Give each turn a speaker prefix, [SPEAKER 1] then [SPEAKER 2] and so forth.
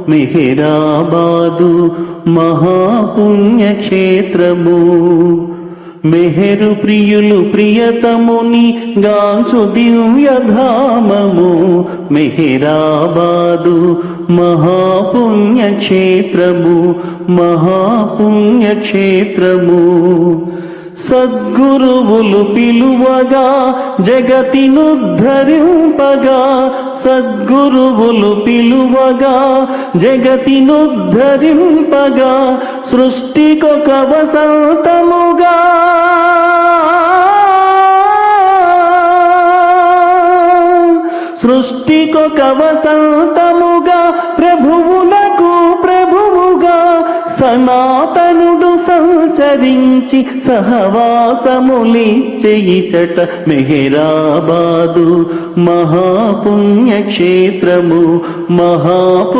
[SPEAKER 1] మెహరాబాదు మహాపుణ్యక్షేత్రము. మెహరు ప్రియులు ప్రియతముని గాంచు దివ్యధామము. మెహరాబాదు మహాపుణ్యక్షేత్రము, మహాపుణ్యక్షేత్రము. సద్గురువులు పిలువగా జగతినుద్ధరింపగా, సద్గురువులు పిలువగా జగతినుద్ధరింపగా, సృష్టికొక వసంతముగా సృష్టికొక వసంతముగా, ప్రభువులకు ప్రభువుగా సనాతనుడు సంచరించి సహవాసములిచ్చెయిచట. మెహరాబాదు మహాపుణ్యక్షేత్రము, మహాపు